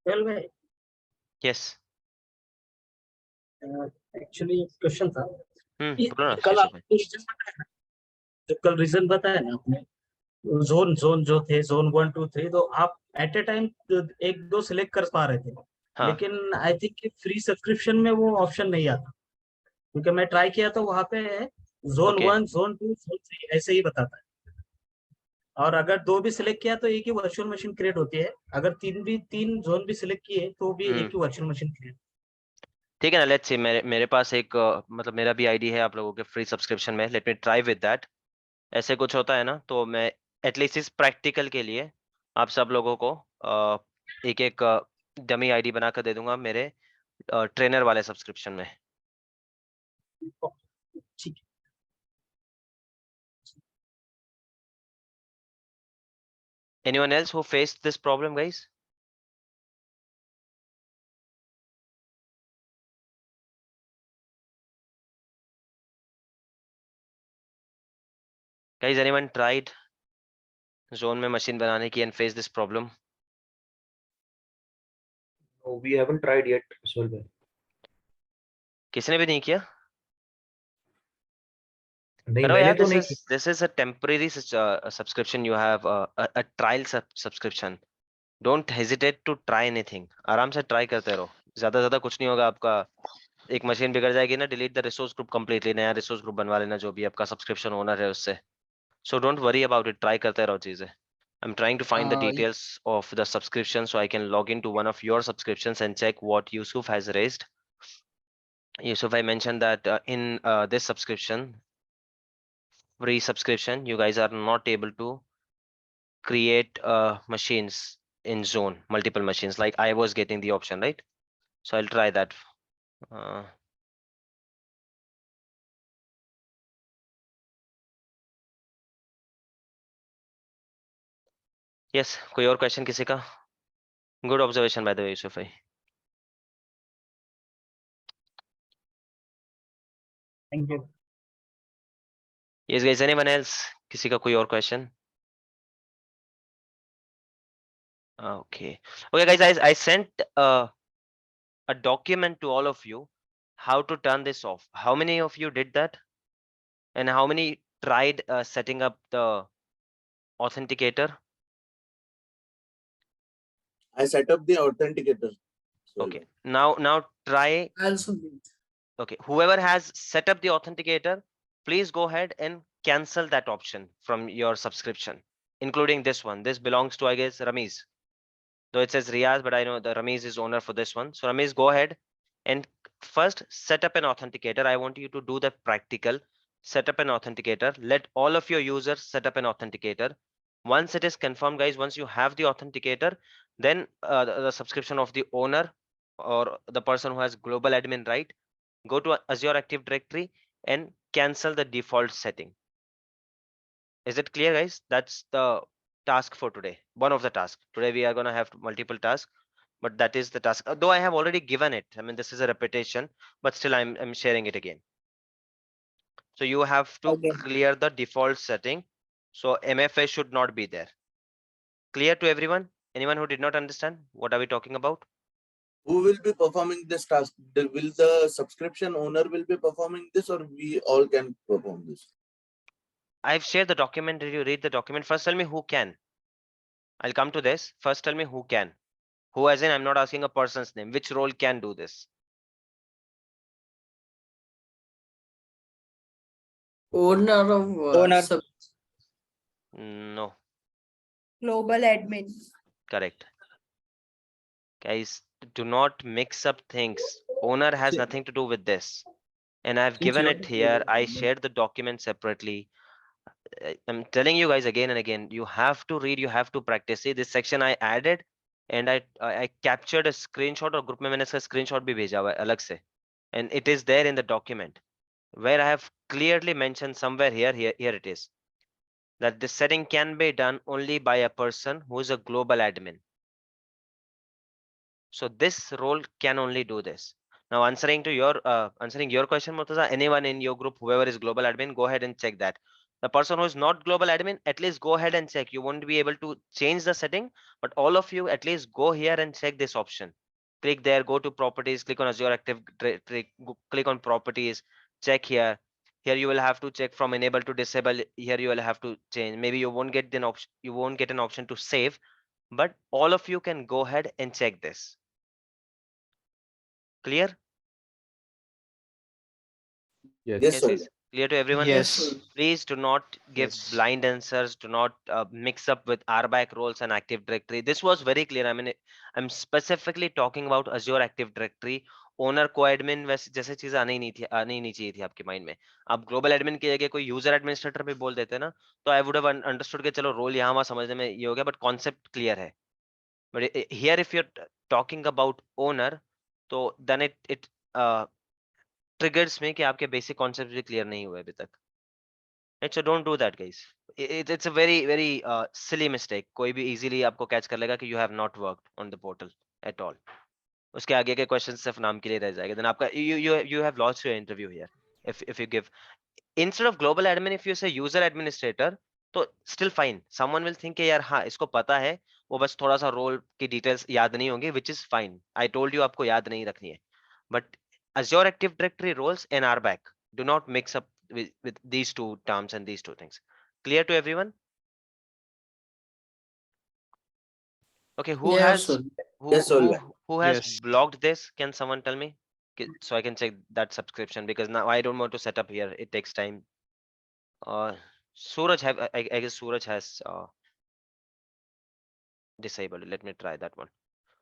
Well भाई yes actually question था बोलो ना कल शेषव भाई। आपने रीजन बताया ना, जो कल रीजन बताया ना आपने, जोन जोन जो थे जोन 1 2 3, तो आप एट ए टाइम एक दो सिलेक्ट कर पा रहे थे, हाँ लेकिन आई थिंक कि फ्री सब्सक्रिप्शन में वो ऑप्शन नहीं आता, क्योंकि मैं ट्राई किया तो वहां पे जोन ओके 1 जोन 2 जोन 3 ऐसे ही बताता है। और अगर दो भी सिलेक्ट किया तो एक ही वर्चुअल मशीन क्रिएट होती है, अगर तीन जोन भी सिलेक्ट किए तो भी एक ही वर्चुअल मशीन क्रिएट। ठीक है ना, लेट्स सी। मेरे पास एक मतलब मेरा भी आईडी है आप लोगों के फ्री सब्सक्रिप्शन में, let me try with that. ऐसे कुछ होता है ना, तो मैं एटलीस्ट इस प्रैक्टिकल के लिए आप सब लोगों को एक एक डमी आईडी बनाकर दे दूंगा मेरे ट्रेनर वाले सब्सक्रिप्शन में। ठीक है। Anyone else who face this problem guys? Guys anyone tried zone में मशीन बनाने की and face this problem? No, we haven't tried yet as well. किसी ने भी नहीं किया? नहीं, करो मैंने यार, तो नहीं this is a temporary subscription you have, a trial subscription. Don't hesitate to try anything. आराम से ट्राई करते रहो, ज्यादा कुछ नहीं होगा आपका। एक मशीन बिगड़ जाएगी ना, delete the resource group completely, नया रिसोर्स ग्रुप बनवा लेना जो भी आपका सब्सक्रिप्शन ओनर है उससे। So don't worry about it, try करते रहो चीजें। I'm trying to find the details of the subscription so I can log into one of your subscriptions and check what Yusuf has raised. Yusuf, I mentioned that in this subscription, free subscription, you guys are not able to create machines in zone, multiple machines, like I was getting the option, right? So I'll try that. Uh, yes, कोई और question किसी का? Good observation by the way Yusuf भाई। Thank you. Yes guys, anyone else? किसी का कोई और question? Okay. Okay guys, I sent a document to all of you how to turn this off. How many of you did that? And how many tried setting up the authenticator? I set up the authenticator. Okay. Now try. I also did. Okay. Whoever has set up the authenticator, please go ahead and cancel that option from your subscription, including this one. This belongs to, I guess, Ramiz. Though it says Riaz, but I know the Ramiz is owner for this one. So Ramiz, go ahead and first set up an authenticator. I want you to do the practical. Set up an authenticator. Let all of your users set up an authenticator. Once it is confirmed, guys, once you have the authenticator, then the subscription of the owner or the person who has global admin right, go to Azure Active Directory and cancel the default setting. Is it clear, guys? That's the task for today. One of the tasks. Today we are going to have multiple tasks, but that is the task. Though I have already given it. I mean, this is a repetition, but still I'm sharing it again. So you have to clear the default setting. So MFA should not be there. Clear to everyone? Anyone who did not understand? What are we talking about? Who will be performing this task? Will the subscription owner will be performing this, or we all can perform this? I've shared the document. Did you read the document? First tell me who can. I'll come to this. First tell me who can. Who, as in I'm not asking a person's name. Which role can do this? Owner of Owner. No, global admin. correct. Guys, do not mix up things. Owner has nothing to do with this. And I've given it here. I shared the document separately. I'm telling you guys again and again, you have to read, you have to practice. See, this section I added and I captured a screenshot, or group में मैंने इसका screenshot भी भेजा हुआ है अलग से. And it is there in the document where I have clearly mentioned somewhere here it is, that this setting can be done only by a person who is a global admin. So this role can only do this. Now answering your question, Murtaza, anyone in your group, whoever is global admin, go ahead and check that. The person who is not global admin, at least go ahead and check. You won't be able to change the setting, but all of you at least go here and check this option. Click there, go to properties, click on Azure Active Directory, click on properties, check here. Here you will have to check from enable to disable. Here you will have to change. Maybe you won't get an option, you won't get an option to save, but all of you can go ahead and check this. Clear? Yes, Yes, sir. yes. Clear to everyone? Yes. Please do not give Yes. blind answers. Do not mix up with RBAC roles and Active Directory. This was very clear. I mean, I'm specifically talking about Azure Active Directory. Owner को admin वैसे जैसे चीज आनी ही नहीं चाहिए थी आपके mind में. आप ग्लोबल एडमिन की जगह कोई यूजर एडमिनिस्ट्रेटर भी बोल देते ना, तो आई वुड हैव अंडरस्टूड के चलो रोल यहाँ वहां समझने में ये हो गया, बट कॉन्सेप्ट क्लियर है. But here if you talking about owner, तो देन इट ट्रिगर्स में कि आपके बेसिक कॉन्सेप्ट भी क्लियर नहीं हुए अभी तक. Right, so don't do that, guys. It's a very silly mistake. कोई भी easily आपको catch कर लेगा कि you have not worked on the portal at all. उसके आगे के questions सिर्फ नाम के लिए रह जाएगा. Then आपका you have lost your interview here. If you give instead of global admin, if you say user administrator, तो still fine. Someone will think कि यार हाँ इसको पता है, वो बस थोड़ा सा role की details याद नहीं होंगी, which is fine. I told you आपको याद नहीं रखनी है. But Azure Active Directory roles and RBAC, do not mix up with these two terms and these two things. Clear to everyone? Okay, who Yes, has sir. Yes, sir. who has Yes. blocked this? Can someone tell me? So I can check that subscription, because now I don't want to set up here. It takes time. Suraj have I guess Suraj has disabled it. Let me try that one.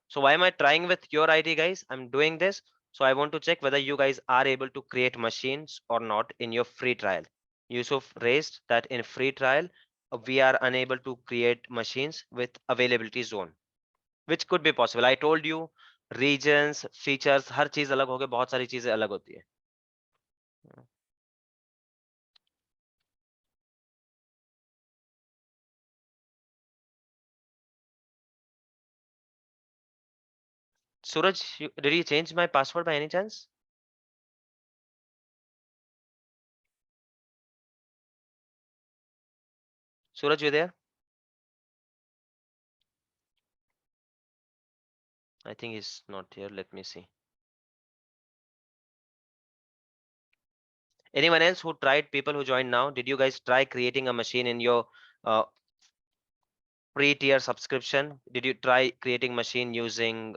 So why am I trying with your ID, guys? I'm doing this. So I want to check whether you guys are able to create machines or not in your free trial. Yusuf raised that in free trial, we are unable to create machines with availability zone, which could be possible. I told you regions, features, हर चीज अलग होगी, बहुत सारी चीजें अलग होती है. Suraj, did you change my password by any chance? Suraj, you there? I think he's not here. Let me see. Anyone else who tried, people who joined now, did you guys try creating a machine in your free tier subscription? Did you try creating machine using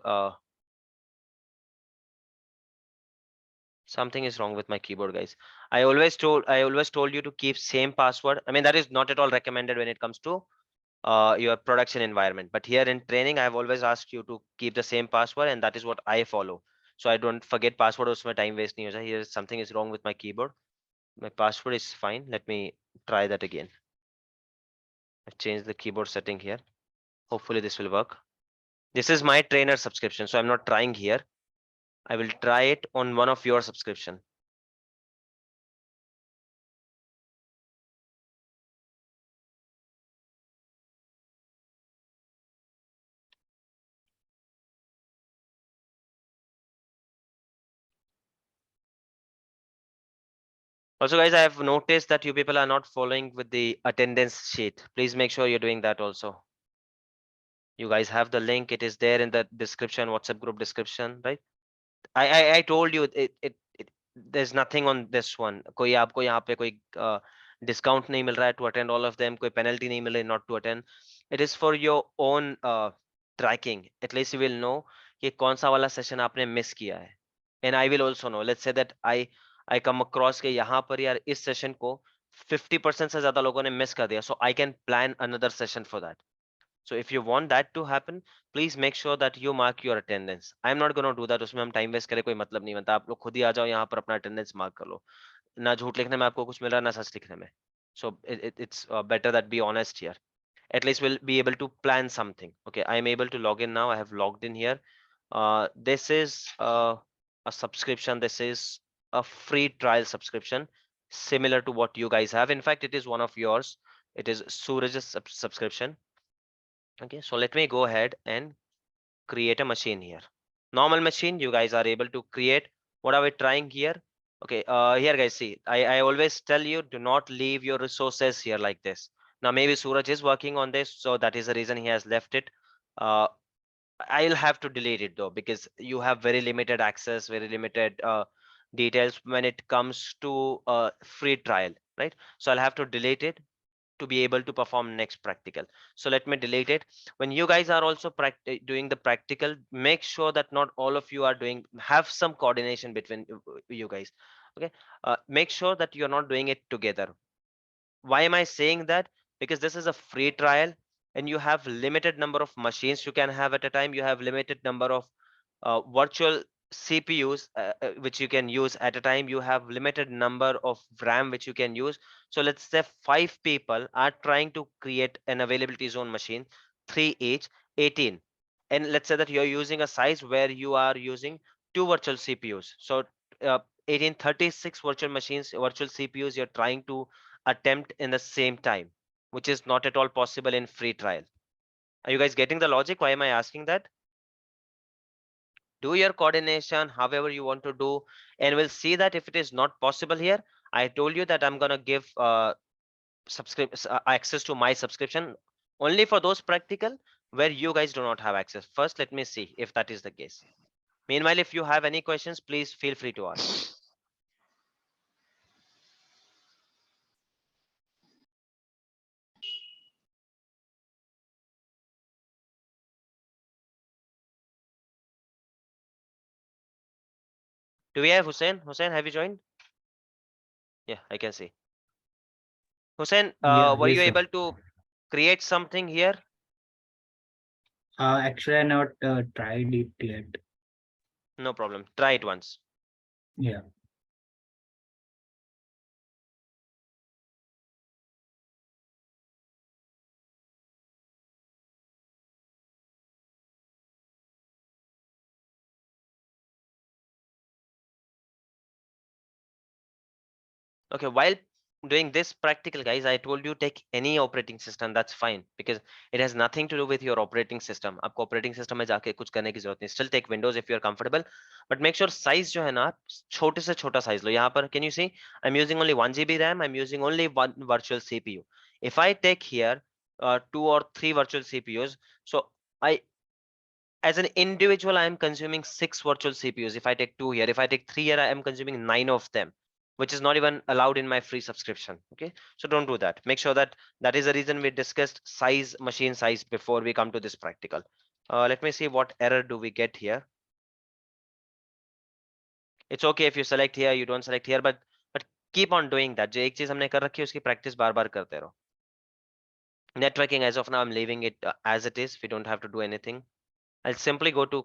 something is wrong with my keyboard, guys. I always told you to keep same password. I mean, that is not at all recommended when it comes to your production environment, but here in training I've always asked you to keep the same password, and that is what I follow, so I don't forget password. उसमें time waste नहीं हो जाए. Here something is wrong with my keyboard. My password is fine. Let me try that again. I've changed the keyboard setting here. Hopefully this will work. This is my trainer subscription, so I'm not trying here. I will try it on one of your subscription. Also, guys, I have noticed that you people are not following with the attendance sheet. Please make sure you're doing that also. You guys have the link. It is there in the description, WhatsApp group description, right? I told you it there's nothing on this one. कोई आपको यहाँ पे कोई discount नहीं मिल रहा है to attend all of them. कोई penalty नहीं मिल रही not to attend. It is for your own tracking. At least you will know कि कौन सा वाला session आपने miss किया है. And I will also know. Let's say that I come across के यहाँ पर यार इस session को 50% से ज्यादा लोगों ने miss कर दिया. So I can plan another session for that. So if you want that to happen, please make sure that you mark your attendance. I'm not going to do that. उसमें हम time waste करें कोई मतलब नहीं बनता. आप लोग खुद ही आ जाओ यहाँ पर अपना attendance mark कर लो. ना झूठ लिखने में आपको कुछ मिल रहा है, ना सच लिखने में. So it's better that be honest here. At least we'll be able to plan something. Okay, I am able to log in now. I have logged in here. This is a subscription. This is a free trial subscription, similar to what you guys have. In fact, it is one of yours. It is Suraj's subscription. Okay, so let me go ahead and create a machine here. Normal machine, you guys are able to create. What are we trying here? Okay, here guys, see, I always tell you, do not leave your resources here like this. Now maybe Suraj is working on this, so that is the reason he has left it. I'll have to delete it though, because you have very limited access, very limited details when it comes to free trial, right? So I'll have to delete it to be able to perform next practical. So let me delete it. When you guys are also doing the practical, make sure that not all of you are doing, have some coordination between you guys. Okay, make sure that you're not doing it together. Why am I saying that? Because this is a free trial and you have limited number of machines you can have at a time. You have limited number of virtual CPUs which you can use at a time. You have limited number of RAM which you can use. So let's say 5 people are trying to create an availability zone machine, 3 each, 18. And let's say that you're using a size where you are using 2 virtual CPUs. So 1836 virtual machines, virtual CPUs you're trying to attempt in the same time, which is not at all possible in free trial. Are you guys getting the logic? Why am I asking that? Do your coordination however you want to do, and we'll see that if it is not possible here. I told you that I'm gonna give access to my subscription only for those practical where you guys do not have access. First, let me see if that is the case. Meanwhile, if you have any questions, please feel free to ask. Do we have Hussein? Hussein, have you joined? Yeah, I can see. Hussein, Yeah, were yes, you sir. able to create something here? Actually, I not tried it yet. No problem. Try it once. Yeah. Okay, while doing this practical, guys, I told you take any operating system, that's fine, because it has nothing to do with your operating system. आपको operating system में जाके कुछ करने की जरूरत नहीं. Still take Windows if you are comfortable, but make sure size जो है ना, छोटे से छोटा size लो. यहाँ पर can you see I'm using only 1 GB RAM, I'm using only one virtual CPU. If I take here 2 or 3 virtual CPUs, so I, as an individual, I am consuming 6 virtual CPUs. If I take 2 here, if I take 3 here, I am consuming 9 of them, which is not even allowed in my free subscription. Okay, so don't do that. Make sure that that is the reason we discussed size, machine size before we come to this practical. Let me see what error do we get here. It's okay if you select here, you don't select here, but keep on doing that. जो एक चीज हमने कर रखी है उसकी practice बार बार करते रहो. Networking, as of now, I'm leaving it as it is. We don't have to do anything. I'll simply go to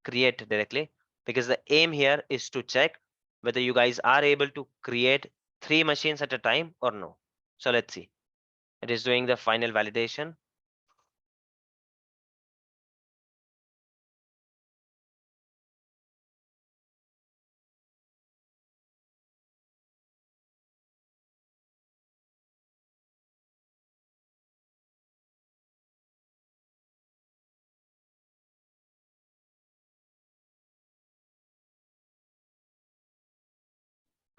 create directly, because the aim here is to check whether you guys are able to create 3 machines at a time or no. So let's see. It is doing the final validation.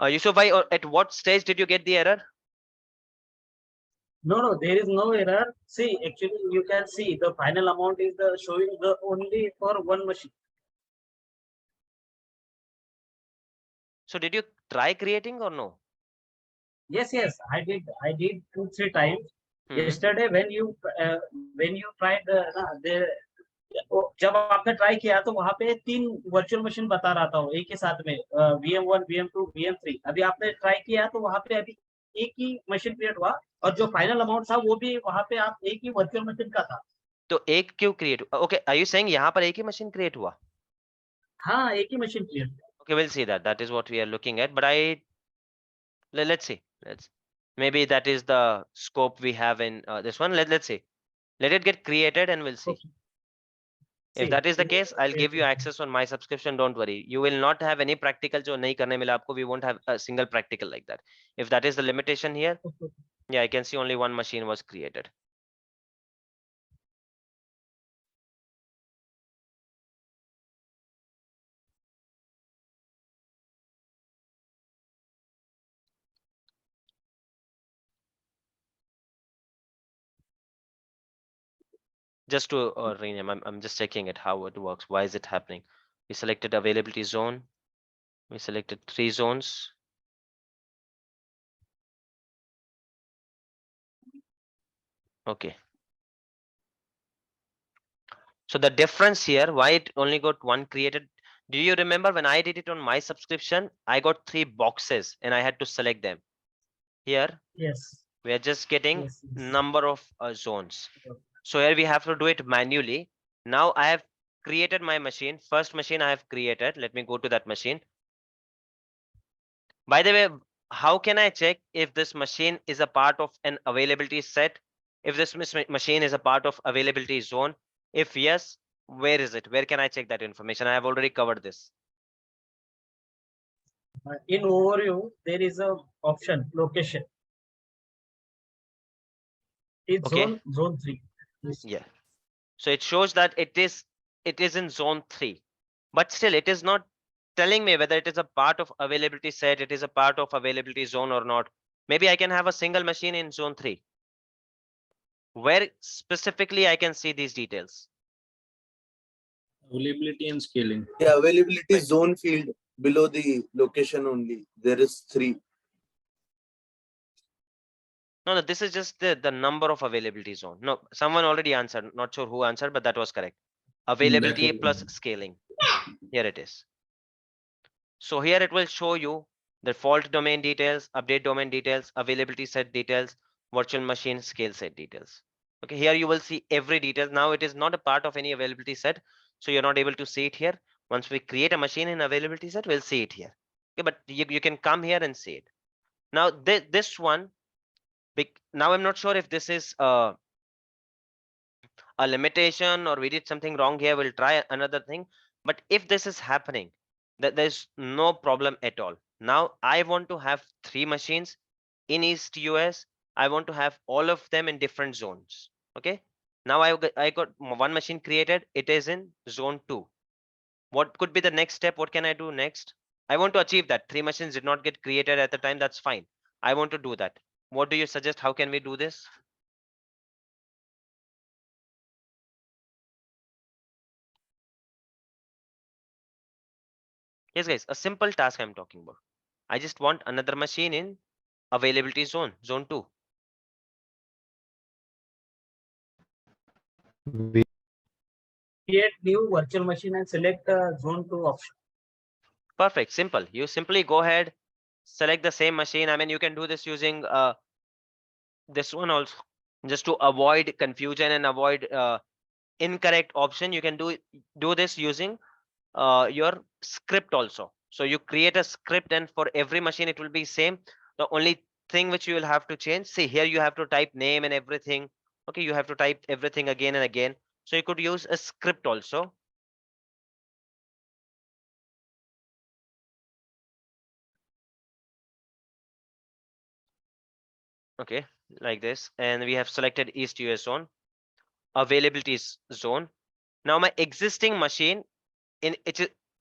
Yusuf bhai, at what stage did you get the error? No, there is no error. See, actually, you can see the final amount is the showing the only for one machine. So did you try creating or no? Yes, I did. I did 2-3 times. Yesterday when you tried the जब आपने try किया तो वहां पे 3 virtual machine बता रहा था वो एक ही साथ में VM1 VM2 VM3. अभी आपने ट्राई किया तो वहां पे अभी एक ही मशीन क्रिएट हुआ और जो फाइनल अमाउंट था वो भी वहां पे आप एक ही वर्चुअल मशीन का था. तो एक क्यों क्रिएट हुआ? ओके, आर यू सेइंग यहाँ पर एक ही मशीन क्रिएट हुआ? हाँ, एक ही मशीन क्रिएट हुआ. Okay, we'll see that. That is what we are looking at. But let's see. Maybe that is the scope we have in this one. Let's see. Let it get created and we'll see. Okay. If that is the case, I'll give you access on my subscription. Don't worry. You will not have any practical जो नहीं करने मिला आपको. We won't have a single practical like that. If that is the limitation here, yeah, I can see only one machine was created. just to rename, I'm just checking it, how it works. Why is it happening? We selected availability zone. We selected 3 zones. Okay. So the difference here, why it only got 1 created? Do you remember when I did it on my subscription, I got 3 boxes and I had to select them. Here, Yes. we are just getting Yes. Yes. number of zones. Okay. So here we have to do it manually. Now I have created my machine. First machine I have created. Let me go to that machine. By the way, how can I check if this machine is a part of an availability set? If this machine is a part of availability zone? If yes, where is it? Where can I check that information? I have already covered this. In overview, there is a option location. It's Okay. zone 3. Yes. Yeah. So it shows that it is in zone 3, but still it is not telling me whether it is a part of availability set, it is a part of availability zone or not. Maybe I can have a single machine in zone 3. Where specifically I can see these details? Availability and scaling. Yeah, availability Right. zone field below the location only. There is 3. No, this is just the number of availability zone. No, someone already answered. Not sure who answered, but that was correct. Availability plus scaling. Here it is. So here it will show you the fault domain details, update domain details, availability set details, virtual machine scale set details. Okay, here you will see every detail. Now it is not a part of any availability set, so you're not able to see it here. Once we create a machine in availability set, we'll see it here. Okay, but you can come here and see it. Now this one, now I'm not sure if this is a limitation or we did something wrong here. We'll try another thing. But if this is happening, that there's no problem at all. Now I want to have 3 machines in East US. I want to have all of them in different zones. Okay. Now I got 1 machine created. It is in zone 2. What could be the next step? What can I do next? I want to achieve that 3 machines did not get created at the time. That's fine. I want to do that. What do you suggest? How can we do this? Yes, guys, a simple task I'm talking about. I just want another machine in availability zone, zone 2. Create new virtual machine and select zone 2 option. Perfect, simple. You simply go ahead, select the same machine. I mean, you can do this using this one also, just to avoid confusion and avoid incorrect option. You can do this using your script also. So you create a script and for every machine it will be same. The only thing which you will have to change, see here you have to type name and everything. Okay, you have to type everything again and again. So you could use a script also. Okay, like this, and we have selected East US zone, availability zone. Now my existing machine in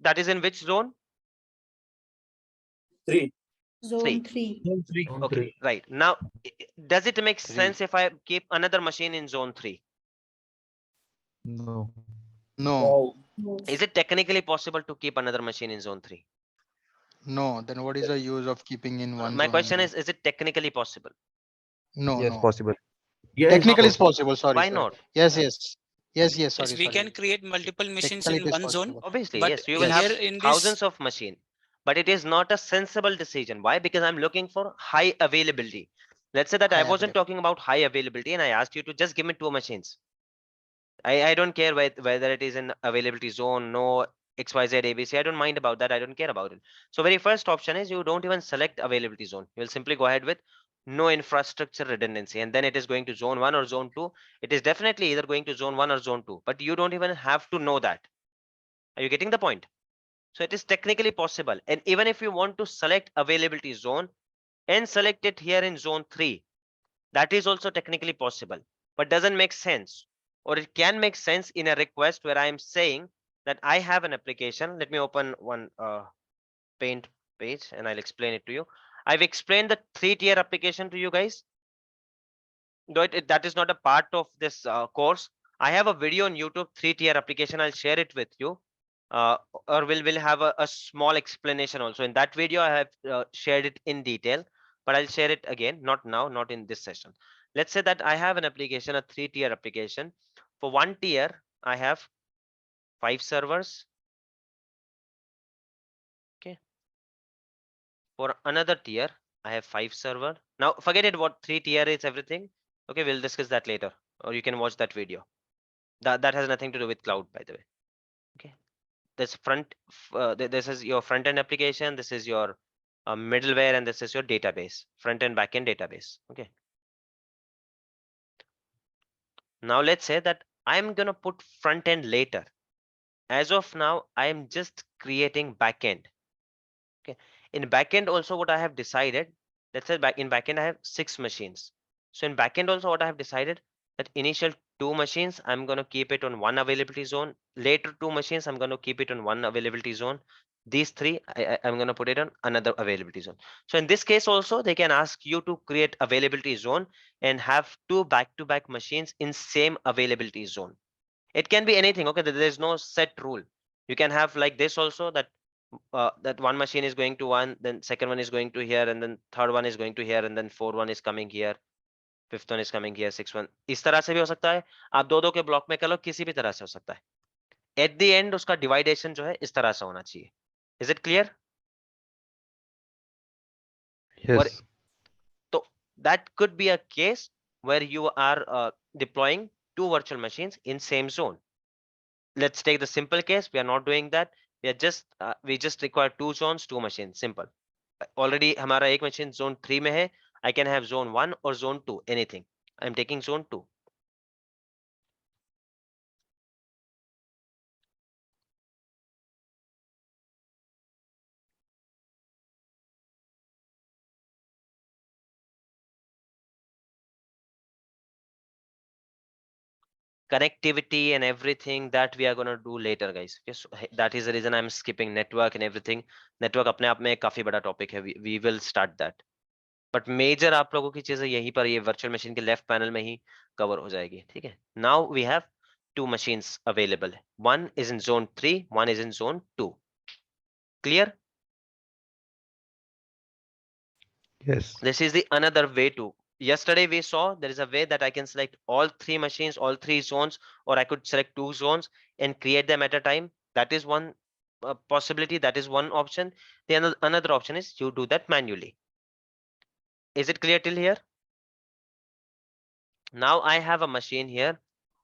that is in which zone? 3. Zone 3. Zone 3. Zone Okay, 3. right. Now, does it make 3. sense if I keep another machine in zone 3? No. No. Is it technically possible to keep another machine in zone 3? No, then what is the use of keeping in one My zone question only? is it technically possible? No, Yes, no. possible. Yes. Technically it's possible. Sorry, Why sorry. not? Yes, yes. Yes, yes. Sorry, Yes, we sorry. can create multiple machines Technically in it is one zone, possible. Obviously, but yes, you will Yes. have here in this, thousands of machine, but it is not a sensible decision. Why? Because I'm looking for high availability. Let's say that I High wasn't availability. talking about high availability and I asked you to just give me 2 machines. I don't care whether it is in availability zone, no XYZ ABC. I don't mind about that. I don't care about it. So very first option is you don't even select availability zone. You'll simply go ahead with no infrastructure redundancy, and then it is going to zone 1 or zone 2. It is definitely either going to zone 1 or zone 2, but you don't even have to know that. Are you getting the point? So it is technically possible. And even if you want to select availability zone and select it here in zone 3, that is also technically possible, but doesn't make sense. Or it can make sense in a request where I am saying that I have an application. Let me open one paint page and I'll explain it to you. I've explained the 3-tier application to you guys. Though that is not a part of this course. I have a video on YouTube, 3-tier application. I'll share it with you. Or we'll have a small explanation also. In that video, I have shared it in detail, but I'll share it again, not now, not in this session. Let's say that I have an application, a 3-tier application. For 1 tier, I have 5 servers. Okay. For another tier, I have 5 server. Now forget it what 3-tier is, everything. Okay, we'll discuss that later, or you can watch that video. That has nothing to do with cloud, by the way. Okay, this this is your front end application, this is your middleware, and this is your database, front end back end database. Okay, now let's say that I'm gonna put front end later. As of now, I'm just creating backend. Okay, in backend also what I have decided, let's say in backend I have 6 machines. So in backend also what I have decided, that initial 2 machines I'm going to keep it on one availability zone, later 2 machines I'm going to keep it on one availability zone, these 3 I'm going to put it on another availability zone. So in this case also they can ask you to create availability zone and have 2 back-to-back machines in same availability zone. It can be anything. Okay, there's no set rule. You can have like this also, that that one machine is going to one, then second one is going to here, and then third one is going to here, and then fourth one is coming here, fifth one is coming here, sixth one. इस तरह से भी हो सकता है, आप दो के ब्लॉक में कर लो, किसी भी तरह से हो सकता है. At the end उसका dividation जो है इस तरह से होना चाहिए. Is it clear? Yes. So that could be a case where you are deploying 2 virtual machines in same zone. Let's take the simple case. We are not doing that. We just require 2 zones, 2 machines. Simple. Already हमारा एक machine zone 3 में है. I can have zone 1 or zone 2, anything. I'm taking zone 2. Connectivity and everything that we are going to do later, guys. Okay, so that is the reason I'm skipping network and everything. Network अपने आप में काफी बड़ा topic है. We will start that. But major आप लोगों की चीजें यहीं पर ये virtual machine के left panel में ही cover हो जाएगी. ठीक है. Now we have 2 machines available. One is in zone 3, one is in zone 2. Clear? Yes. This is the another way to. Yesterday we saw there is a way that I can select all 3 machines, all 3 zones, or I could select 2 zones and create them at a time. That is one possibility. That is one option. The another option is you do that manually. Is it clear till here? Now I have a machine here.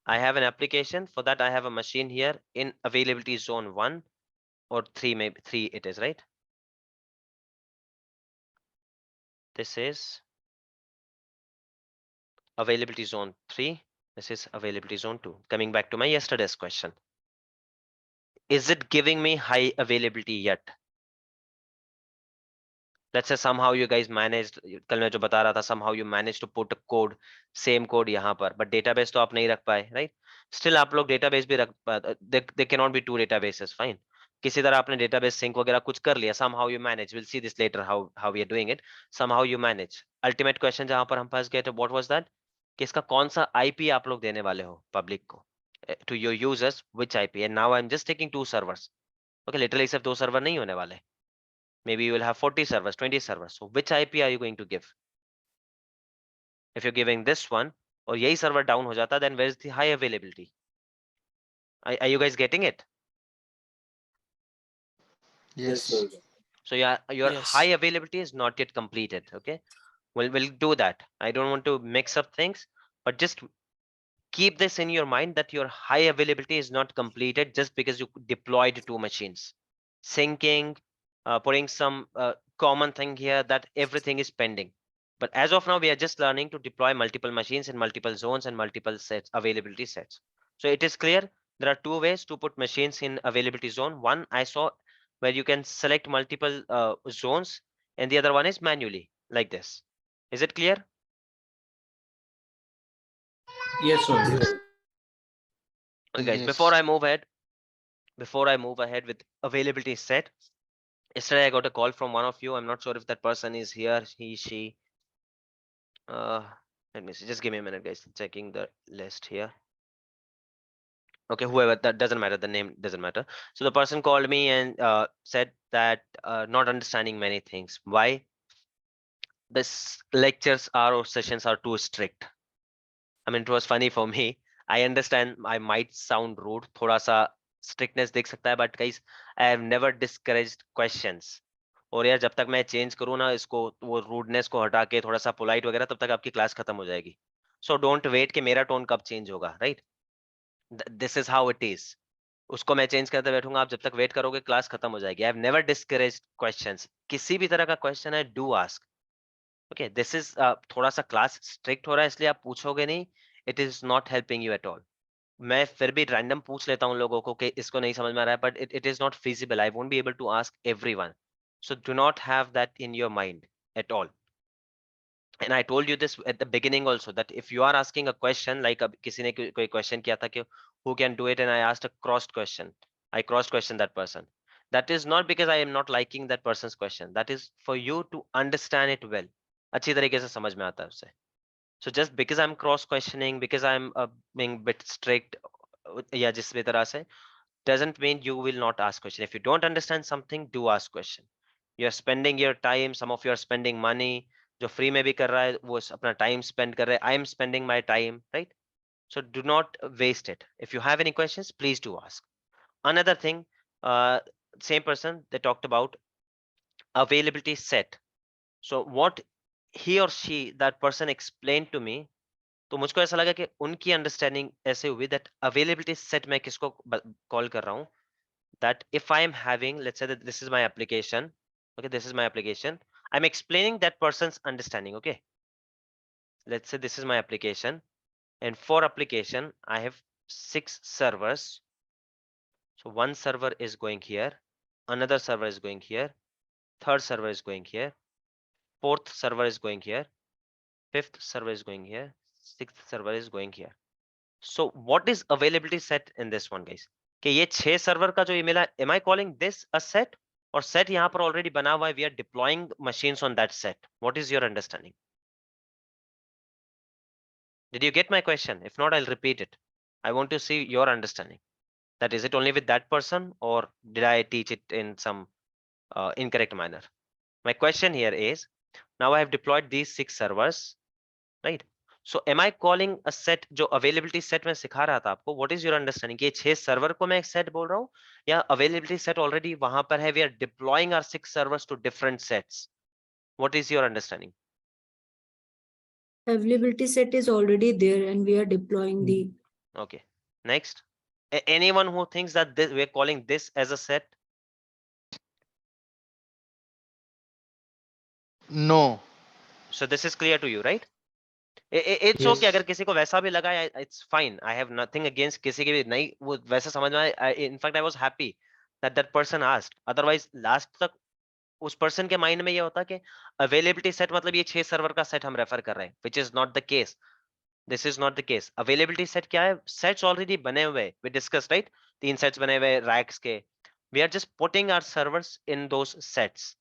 I have an application. For that I have a machine here in availability zone 1 or 3, maybe 3 it is, right? This is availability zone 3. This is availability zone 2. Coming back to my yesterday's question. Is it giving me high availability yet? Let's say somehow you guys managed, कल मैं जो बता रहा था, somehow you managed to put a code, same code यहाँ पर, but database तो आप नहीं रख पाए, right? Still आप लोग database भी रख, there cannot be 2 databases, fine. किसी तरह आपने database sync वगैरह कुछ कर लिया, somehow you manage. We'll see this later how we are doing it. Somehow you manage. Ultimate question जहाँ पर हम फंस गए थे, what was that? कि इसका कौन सा IP आप लोग देने वाले हो public को, to your users, which IP? And now I'm just taking 2 servers. Okay, literally सिर्फ 2 server नहीं होने वाले. Maybe you will have 40 servers, 20 servers. So which IP are you going to give? If you're giving this one, or यही server down हो जाता, then where is the high availability? Are you guys getting it? Yes, Yes. sir. So your high availability is not yet completed. Okay, we'll do that. I don't want to mix up things, but just keep this in your mind that your high availability is not completed just because you deployed 2 machines. Syncing, putting some common thing here, that everything is pending. But as of now, we are just learning to deploy multiple machines in multiple zones and multiple sets, availability sets. So it is clear there are 2 ways to put machines in availability zone. One I saw where you can select multiple zones, and the other one is manually like this. Is it clear? Yes, sir. Yes. Okay, guys, Yes. before I move ahead with availability set, yesterday I got a call from one of you. I'm not sure if that person is here, he, she. Let me see. Just give me a minute, guys. Checking the list here. Okay, whoever, that doesn't matter, the name doesn't matter. So the person called me and said that not understanding many things. Why? This lectures are or sessions are too strict. I mean, it was funny for me. I understand I might sound rude, थोड़ा सा strictness दिख सकता है, but guys, I have never discouraged questions. और यार जब तक मैं चेंज करूँ ना इसको, वो रूडनेस को हटा के थोड़ा सा पोलाइट वगैरह, तब तक आपकी क्लास खत्म हो जाएगी. सो डोंट वेट कि मेरा टोन कब चेंज होगा, right? This is how it is. उसको मैं चेंज करते बैठूंगा, आप जब तक वेट करोगे क्लास खत्म हो जाएगी. I have never discouraged questions. किसी भी तरह का क्वेश्चन है, do ask. Okay, this is थोड़ा सा क्लास स्ट्रिक्ट हो रहा है इसलिए आप पूछोगे नहीं. It is not helping you at all. मैं फिर भी रैंडम पूछ लेता हूँ लोगों को कि इसको नहीं समझ में आ रहा है, but it is not feasible. I won't be able to ask everyone. So do not have that in your mind at all. And I told you this at the beginning also, that if you are asking a question, like किसी ने कोई question किया था कि who can do it, and I asked a crossed question. I crossed question that person. That is not because I am not liking that person's question. That is for you to understand it well. अच्छी तरीके से समझ में आता है उससे. So just because I'm cross questioning, because I'm being bit strict, या जिस भी तरह से, doesn't mean you will not ask question. If you don't understand something, do ask question. You are spending your time, some of you are spending money. जो free में भी कर रहा है वो अपना टाइम स्पेंड कर रहे हैं. I am spending my time, right? So do not waste it. If you have any questions, please do ask. Another thing, same person, they talked about availability set. So what he or she, that person explained to me, तो मुझको ऐसा लगा कि उनकी understanding ऐसे हुई that availability set मैं किसको कॉल कर रहा हूँ, that if I am having, let's say that this is my application, okay, this is my application, I'm explaining that person's understanding. Okay, let's say this is my application, and for application I have 6 servers. So one server is going here, another server is going here, third server is going here, fourth server is going here, fifth server is going here, sixth server is going here. So what is availability set in this one, guys? कि ये 6 server का जो ये मिला, am I calling this a set? और set यहाँ पर already बना हुआ है, we are deploying machines on that set. What is your understanding? Did you get my question? If not, I'll repeat it. I want to see your understanding. That is it only with that person, or did I teach it in some incorrect manner? My question here is, now I have deployed these 6 servers, right? So am I calling a set, जो availability set मैं सिखा रहा था आपको, what is your understanding? कि ये 6 server को मैं एक set बोल रहा हूँ, या availability set already वहां पर है, we are deploying our 6 servers to different sets? What is your understanding? Availability set is already there and we are deploying the. Okay, next. Anyone who thinks that this, we're calling this as a set? No. So this is clear to you, right? It's okay. अगर किसी को वैसा भी लगा, it's fine. I have nothing against किसी के भी नहीं वो वैसा समझ में आए. In fact, I was happy that that person asked. Otherwise, last तक उस person के mind में ये होता कि availability set मतलब ये 6 server का set हम refer कर रहे हैं, which is not the case. This is not the case. Availability set क्या है? Sets already बने हुए. We discussed, right? 3 sets बने हुए racks के. We are just putting our servers in those sets.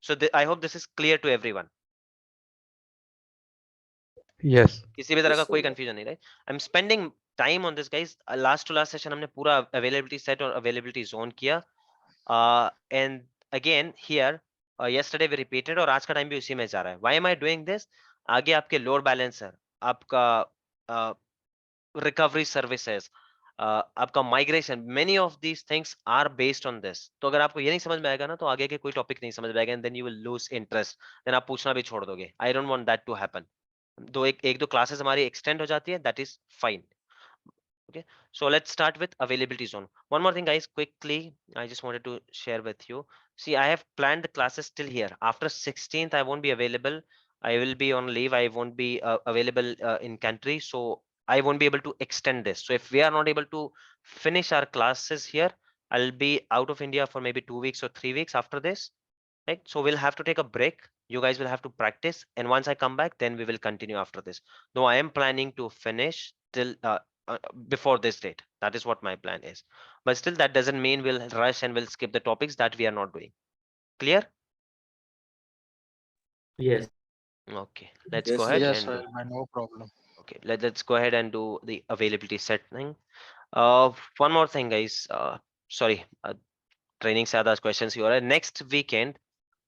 So I hope this is clear to everyone. Yes. किसी भी तरह का कोई कंफ्यूजन नहीं, right? I am spending time on this guys. Last to last session हमने पूरा availability set और availability zone किया. And again here yesterday we repeated, और आज का टाइम भी उसी में जा रहा है. why am I doing this? आगे आपके लोड बैलेंसर, आपका रिकवरी सर्विसेज, आपका migration, many of these things are based on this. तो अगर आपको ये नहीं समझ में आएगा ना, तो आगे के कोई टॉपिक नहीं समझ में आएगा, and then you will lose interest, then आप पूछना भी छोड़ दोगे. I don't want that to happen. एक दो क्लासेस हमारी एक्सटेंड हो जाती है, that is fine. Okay, so let's start with availability zone. One more thing, guys, quickly, I just wanted to share with you. See, I have planned the classes till here. After 16th, I won't be available. I will be on leave. I won't be available in country, so I won't be able to extend this. So if we are not able to finish our classes here, I'll be out of India for maybe 2 weeks or 3 weeks after this, right? So we'll have to take a break. You guys will have to practice, and once I come back, then we will continue after this. Though I am planning to finish till before this date. That is what my plan is. But still, that doesn't mean we'll rush and we'll skip the topics that we are not doing. Clear? Yes. Okay, let's Yes, go sir. ahead Yes, and sir. do. No problem. Okay, let's go ahead and do the availability setting. One more thing, guys. Sorry, training se zyada questions here. Next weekend,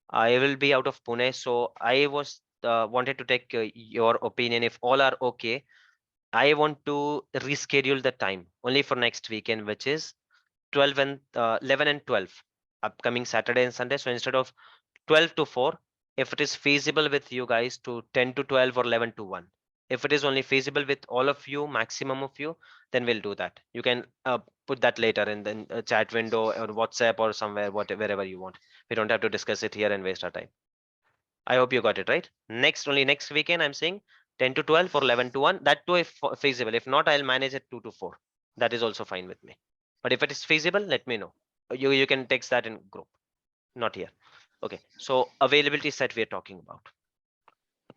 I will be out of Pune, so I was wanted to take your opinion. If all are okay, I want to reschedule the time only for next weekend, which is 12 and 11 and 12, upcoming Saturday and Sunday. So instead of 12 to 4, if it is feasible with you guys, to 10 to 12 or 11 to 1. If it is only feasible with all of you, maximum of you, then we'll do that. You can put that later in the chat window or WhatsApp or somewhere, wherever you want. We don't have to discuss it here and waste our time. I hope you got it right. Only next weekend, I'm saying 10 to 12 or 11 to 1. That too, if feasible. If not, I'll manage it 2 to 4. That is also fine with me. But if it is feasible, let me know. You can text that in group. Not here. Okay. So availability set we are talking about.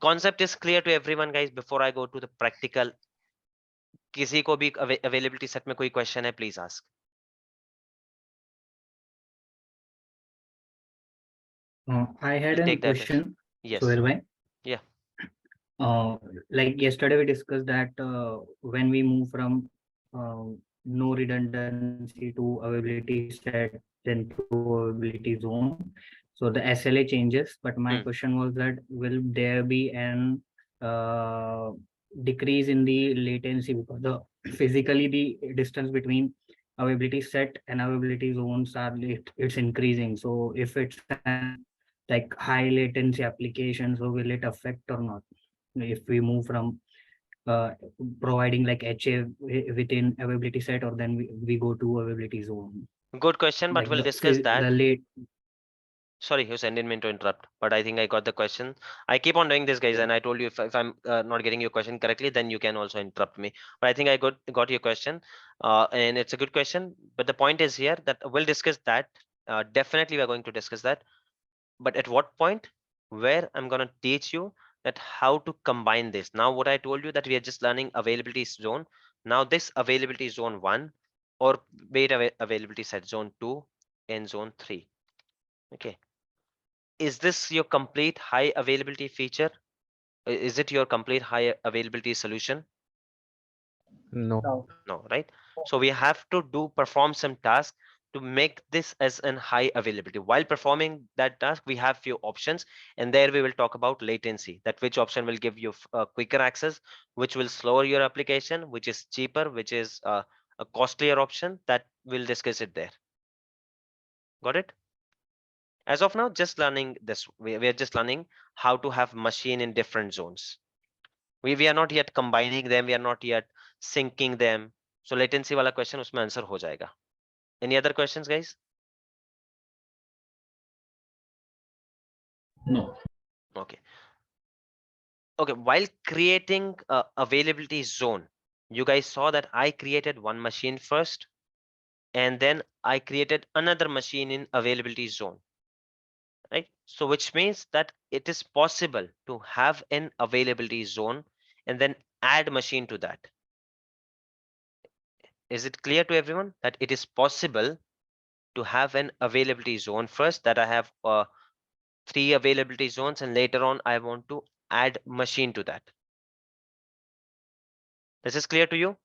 Concept is clear to everyone, guys. Before I go to the practical, किसी को भी availability set में कोई question है, please ask. I had We'll a take that. question. Yes. Sohail bhai. Yeah. Like yesterday we discussed that when we move from no redundancy to availability set, then to availability zone, so the SLA changes. But my question was that will there be an decrease in the latency, because the physically the distance between availability set and availability zones are it's increasing. So if it's an like high latency application, so will it affect or not if we move from providing like HA within availability set, or then we go to availability zone? Good question, but Like we'll discuss that. the late. Sorry, Hussein, didn't mean to interrupt, but I think I got the question. I keep on doing this, guys, and I told you if I'm not getting your question correctly, then you can also interrupt me. But I think I got your question, and it's a good question. But the point is here that we'll discuss that. Definitely, we're going to discuss that. But at what point? Where I'm gonna teach you that how to combine this. Now, what I told you that we are just learning availability zone. Now, this availability zone 1 or wait availability set zone 2 and zone 3. Okay. Is this your complete high availability feature? Is it your complete high availability solution? No. No, right? So we have to perform some task to make this as an high availability. While performing that task, we have few options, and there we will talk about latency, that which option will give you quicker access, which will slower your application, which is cheaper, which is a costlier option. That we'll discuss it there. Got it? As of now, just learning this. We are just learning how to have machine in different zones. We are not yet combining them. We are not yet syncing them. So latency wala question usme answer ho jayega. Any other questions, guys? No. Okay. Okay. While creating availability zone, you guys saw that I created one machine first, and then I created another machine in availability zone. Right? So which means that it is possible to have an availability zone and then add machine to that. Is it clear to everyone that it is possible to have an availability zone first, that I have 3 availability zones, and later on I want to add machine to that? This is clear to you?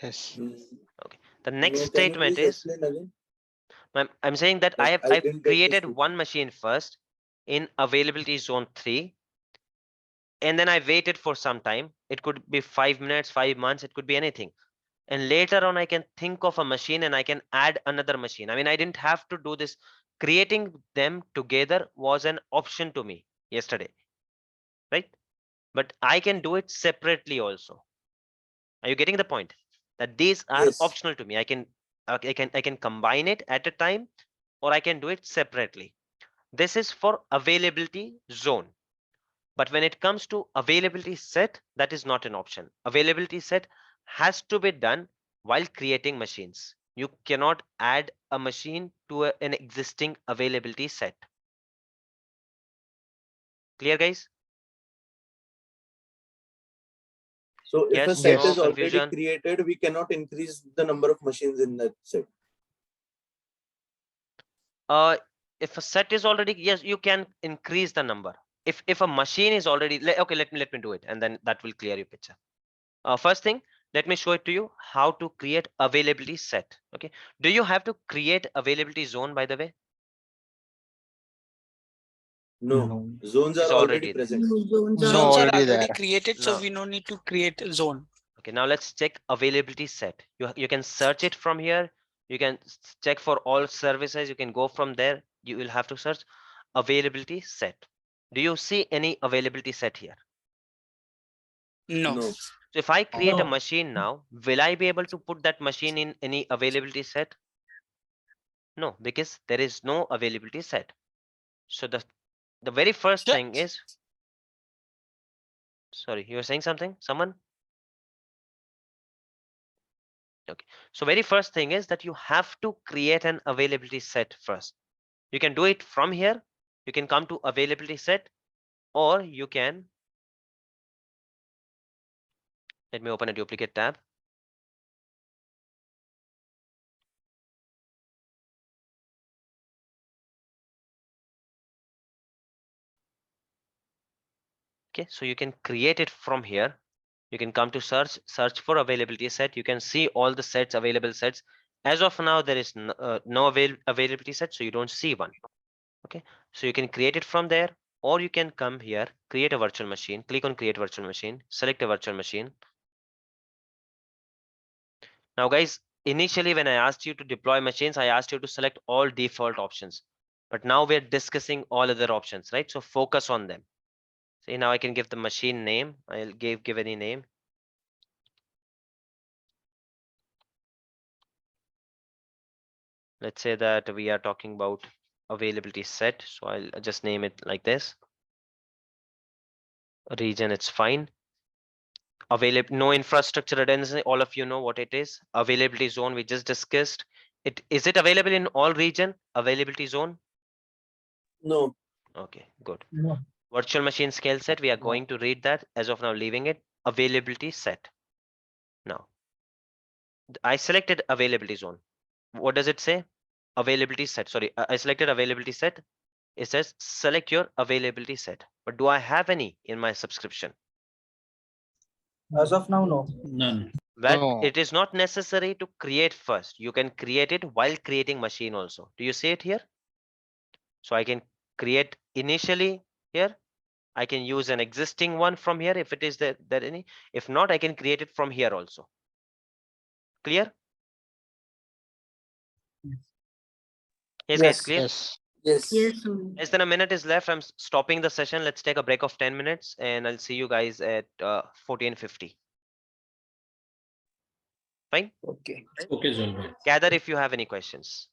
Yes. Okay. The next Can you statement please is, explain again? I'm saying that Like, I I've didn't get created this. one machine first in availability zone 3, and then I waited for some time. It could be 5 minutes, 5 months, it could be anything. And later on, I can think of a machine and I can add another machine. I mean, I didn't have to do this. Creating them together was an option to me yesterday, right? But I can do it separately also. Are you getting the point? That these are Yes. optional to me. I can combine it at a time, or I can do it separately. This is for availability zone. But when it comes to availability set, that is not an option. Availability set has to be done while creating machines. You cannot add a machine to an existing availability set. Clear, guys? So if a Yes, set no is already confusion. created, we cannot increase the number of machines in that set. If a set is already, yes, you can increase the number. If a machine is already, okay, let me do it, and then that will clear your picture. First thing, let me show it to you how to create availability set. Okay. Do you have to create availability zone, by the way? No, zones It's are already already there. present. Zones No, are already already there. created, so No. we no need to create a zone. Okay, now let's check availability set. You can search it from here. You can check for all services. You can go from there. You will have to search availability set. Do you see any availability set here? No. No. So if I create a No. machine now, will I be able to put that machine in any availability set? No, because there is no availability set. So the very first Yeah. thing is, sorry, you were saying something, someone? Okay, so very first thing is that you have to create an availability set first. You can do it from here. You can come to availability set, or you can, let me open a duplicate tab. Okay, so you can create it from here. You can come to search for availability set. You can see all the sets, available sets. As of now, there is no availability set, so you don't see one. Okay, so you can create it from there, or you can come here, create a virtual machine, click on create virtual machine, select a virtual machine. Now guys, initially when I asked you to deploy machines, I asked you to select all default options, but now we're discussing all other options, right? So focus on them. See, now I can give the machine name. I'll give any name. Let's say that we are talking about availability set, so I'll just name it like this. Region, it's fine. Available, no infrastructure redundancy, all of you know what it is. Availability zone, we just discussed it. Is it available in all region, availability zone? No. Okay, good. No. Virtual machine scale set, we are going to read that. As of now, leaving it. Availability set. Now I selected availability zone. What does it say? Availability set. Sorry, I selected availability set. It says select your availability set, but do I have any in my subscription? As of now, no. None. But No. it is not necessary to create first. You can create it while creating machine also. Do you see it here? So I can create initially here. I can use an existing one from here if it is there any. If not, I can create it from here also. Clear? Yes, guys, clear? Yes. Yes. Yes, Sumit. Less than a minute is left. I'm stopping the session. Let's take a break of 10 minutes and I'll see you guys at 14:50. Fine? Okay. Okay, Zolban. Gather if you have any questions.